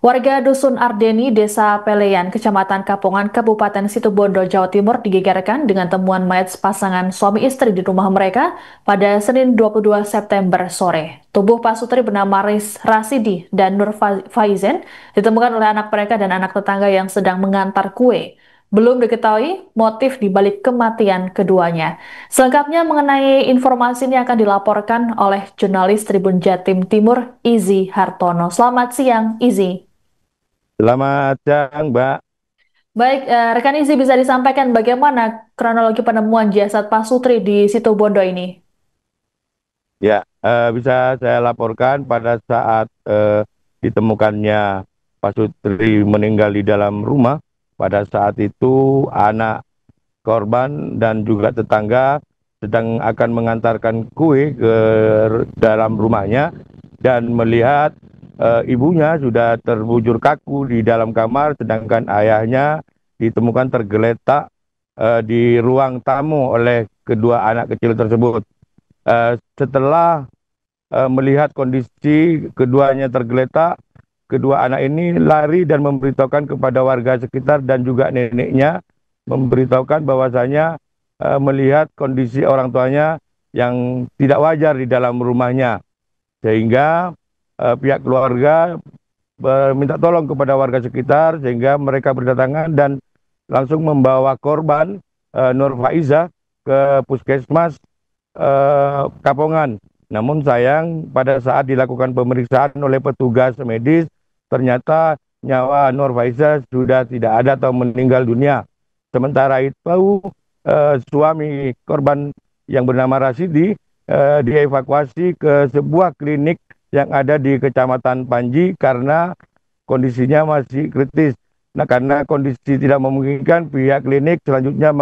Warga Dusun Ardeni, Desa Peleyan, Kecamatan Kapongan, Kabupaten Situbondo, Jawa Timur digegerkan dengan temuan mayat pasangan suami istri di rumah mereka pada Senin 22 September sore. Tubuh Pak Sutri bernama Rasidi dan Nur Faizen ditemukan oleh anak mereka dan anak tetangga yang sedang mengantar kue. Belum diketahui motif dibalik kematian keduanya. Selengkapnya mengenai informasi ini akan dilaporkan oleh jurnalis Tribun Jatim Timur, Izi Hartono. Selamat siang, Izi. Selamat siang, Mbak. Baik, rekan Izi bisa disampaikan bagaimana kronologi penemuan jasad Pak Sutri di Situbondo ini? Ya, bisa saya laporkan pada saat ditemukannya Pak Sutri meninggal di dalam rumah. Pada saat itu anak korban dan juga tetangga sedang akan mengantarkan kue ke dalam rumahnya dan melihat ibunya sudah terbujur kaku di dalam kamar, sedangkan ayahnya ditemukan tergeletak di ruang tamu oleh kedua anak kecil tersebut. Setelah melihat kondisi keduanya tergeletak, kedua anak ini lari dan memberitahukan kepada warga sekitar dan juga neneknya, memberitahukan bahwasanya melihat kondisi orang tuanya yang tidak wajar di dalam rumahnya, sehingga pihak keluarga minta tolong kepada warga sekitar sehingga mereka berdatangan dan langsung membawa korban Nur Faiza ke puskesmas Kapongan. Namun sayang pada saat dilakukan pemeriksaan oleh petugas medis, ternyata nyawa Nur Faiza sudah tidak ada atau meninggal dunia. Sementara itu suami korban yang bernama Rasidi dievakuasi ke sebuah klinik yang ada di Kecamatan Panji karena kondisinya masih kritis. Nah, karena kondisi tidak memungkinkan, pihak klinik selanjutnya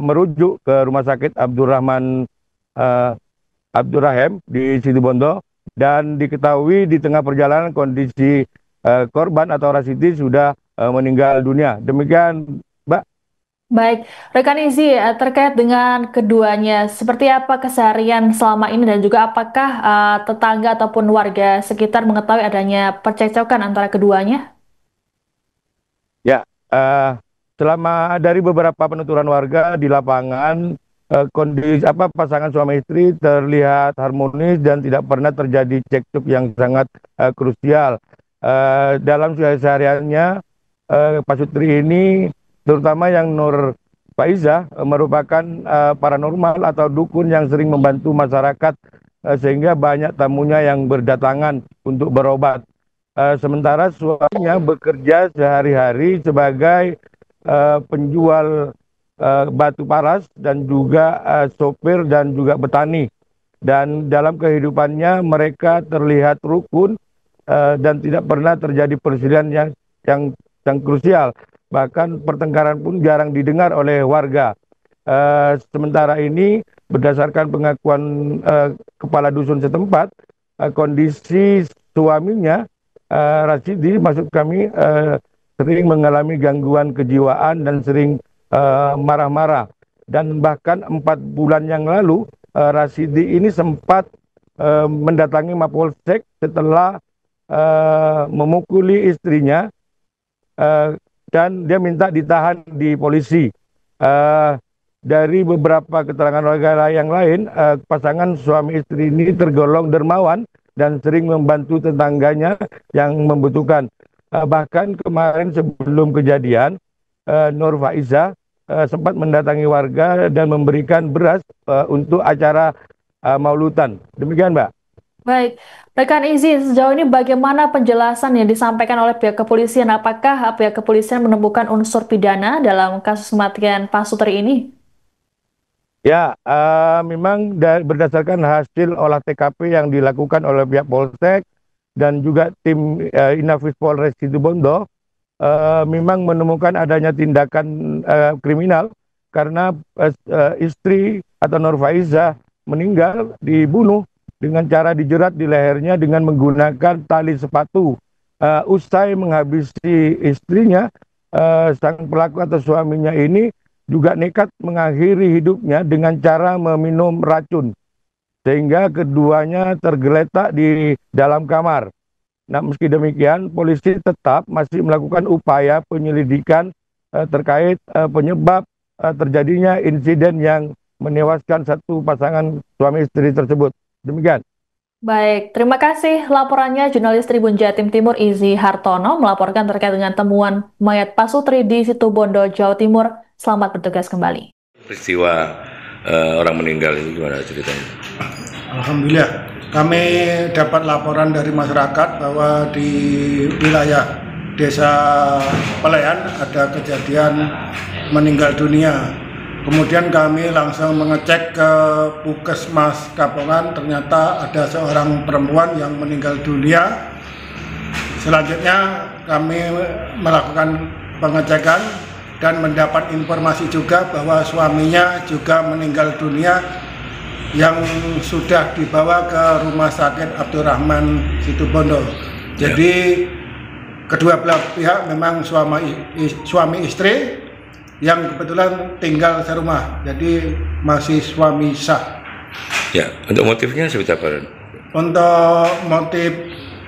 merujuk ke Rumah Sakit Abdurrahman eh, Abdurrahim di Situbondo, dan diketahui di tengah perjalanan kondisi korban atau Rasidi sudah meninggal dunia. Demikian, Mbak. Baik, rekan Izi, terkait dengan keduanya, seperti apa keseharian selama ini dan juga apakah tetangga ataupun warga sekitar mengetahui adanya percekcokan antara keduanya? Ya, selama dari beberapa penuturan warga di lapangan, kondisi pasangan suami istri terlihat harmonis dan tidak pernah terjadi cekcok yang sangat krusial. Dalam sehariannya, Pak Sutri ini, terutama yang Nur Faiza, merupakan paranormal atau dukun yang sering membantu masyarakat, sehingga banyak tamunya yang berdatangan untuk berobat. Sementara suaminya bekerja sehari-hari sebagai penjual batu paras dan juga sopir dan juga petani. Dan dalam kehidupannya mereka terlihat rukun dan tidak pernah terjadi persilihan yang yang krusial. Bahkan pertengkaran pun jarang didengar oleh warga. Sementara ini berdasarkan pengakuan kepala dusun setempat, kondisi suaminya Rasidi, maksud kami, sering mengalami gangguan kejiwaan dan sering marah-marah. Dan bahkan 4 bulan yang lalu, Rasidi ini sempat mendatangi Mapolsek setelah memukuli istrinya, eh, dan dia minta ditahan di polisi. Eh, dari beberapa keterangan warga yang lain, pasangan suami istri ini tergolong dermawan dan sering membantu tetangganya yang membutuhkan. Bahkan kemarin sebelum kejadian, Nur Faiza sempat mendatangi warga dan memberikan beras untuk acara maulutan. Demikian, Mbak. Baik, rekan Izi, sejauh ini bagaimana penjelasan yang disampaikan oleh pihak kepolisian? Apakah pihak kepolisian menemukan unsur pidana dalam kasus kematian Pak Sutri ini? Ya, memang berdasarkan hasil olah TKP yang dilakukan oleh pihak Polsek dan juga tim Inafis Polres Situbondo, memang menemukan adanya tindakan kriminal karena istri atau Nur Faiza meninggal dibunuh dengan cara dijerat di lehernya dengan menggunakan tali sepatu. Usai menghabisi istrinya, sang pelaku atau suaminya ini juga nekat mengakhiri hidupnya dengan cara meminum racun, sehingga keduanya tergeletak di dalam kamar. Nah, meski demikian, polisi tetap masih melakukan upaya penyelidikan terkait penyebab terjadinya insiden yang menewaskan satu pasangan suami istri tersebut. Demikian. Baik, terima kasih laporannya jurnalis Tribun Jatim Timur Izzy Hartono melaporkan terkait dengan temuan mayat Pasutri di Situbondo, Jawa Timur. Selamat bertugas kembali. Peristiwa orang meninggal itu gimana ceritanya? Alhamdulillah, kami dapat laporan dari masyarakat bahwa di wilayah Desa Peleyan ada kejadian meninggal dunia. Kemudian kami langsung mengecek ke Puskesmas Kapongan, ternyata ada seorang perempuan yang meninggal dunia. Selanjutnya kami melakukan pengecekan dan mendapat informasi juga bahwa suaminya juga meninggal dunia yang sudah dibawa ke Rumah Sakit Abdurrahman Situbondo. Jadi kedua belah pihak memang suami istri yang kebetulan tinggal serumah, jadi masih suami sah. Ya, untuk motifnya seperti apa? Untuk motif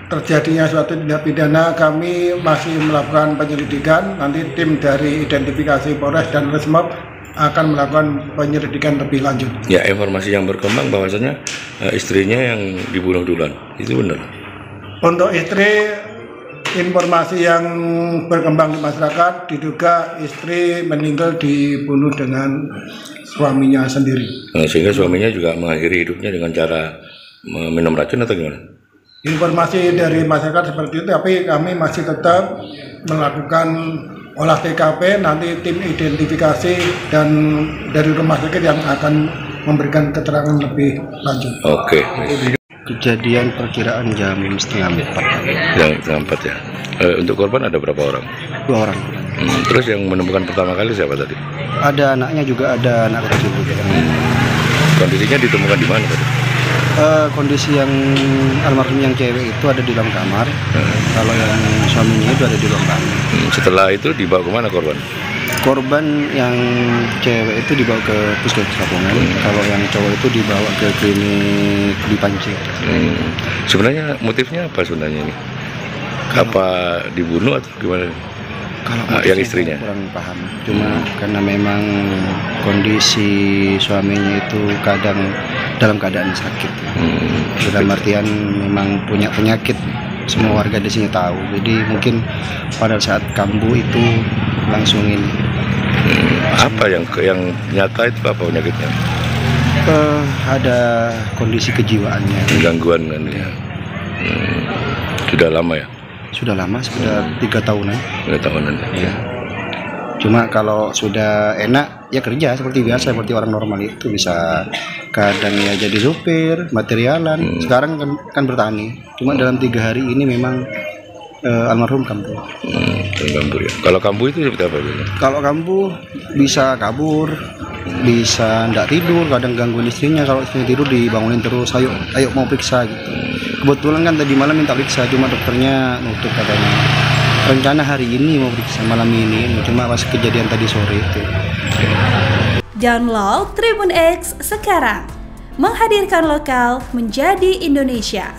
terjadinya suatu tindak pidana kami masih melakukan penyelidikan. Nanti tim dari identifikasi Polres dan Resmob akan melakukan penyelidikan lebih lanjut. Ya, informasi yang berkembang bahwasanya istrinya yang dibunuh duluan, itu benar? Untuk istri, informasi yang berkembang di masyarakat diduga istri meninggal dibunuh dengan suaminya sendiri. Sehingga suaminya juga mengakhiri hidupnya dengan cara minum racun atau gimana? Informasi dari masyarakat seperti itu, tapi kami masih tetap melakukan olah TKP, nanti tim identifikasi dan dari rumah sakit yang akan memberikan keterangan lebih lanjut. Oke. Kejadian perkiraan jam 3:30. Jam 3:30 ya. Untuk korban ada berapa orang? 2 orang. Terus yang menemukan pertama kali siapa tadi? Ada anaknya juga, ada anak kecil juga. Kondisinya ditemukan di mana tadi? Kondisi yang almarhum yang cewek itu ada di dalam kamar. Kalau yang suaminya itu ada di ruang tamu. Setelah itu dibawa kemana korban? Korban yang cewek itu dibawa ke Puskesmas Kapongan. Kalau yang cowok itu dibawa ke klinik di Panci. Sebenarnya motifnya apa sebenarnya ini? Apa dibunuh atau gimana? Kalau yang istrinya kurang paham. Cuma karena memang kondisi suaminya itu kadang dalam keadaan sakit. Dalam artian memang punya penyakit. Semua warga di sini tahu. Jadi mungkin pada saat kambuh itu langsung ini. Apa yang nyata itu apa penyakitnya? Ada kondisi kejiwaannya. Gangguan kan ya. Sudah lama ya? Sudah lama, sudah 3 tahunan. 3 tahunan ya. Cuma kalau sudah enak ya kerja seperti biasa, seperti orang normal itu bisa kadang ya jadi supir, materialan. Sekarang kan bertani. Cuma dalam 3 hari ini memang almarhum kambuh. Kambuh ya. Kalau kambuh itu seperti apa? Kalau kambuh bisa kabur, bisa nggak tidur, kadang gangguin istrinya. Kalau istrinya tidur dibangunin terus, ayo mau periksa gitu. Kebetulan kan tadi malam minta periksa, cuma dokternya nutup katanya. Rencana hari ini mau periksa malam ini, cuma pas kejadian tadi sore itu. Download Tribun X sekarang, menghadirkan lokal menjadi Indonesia.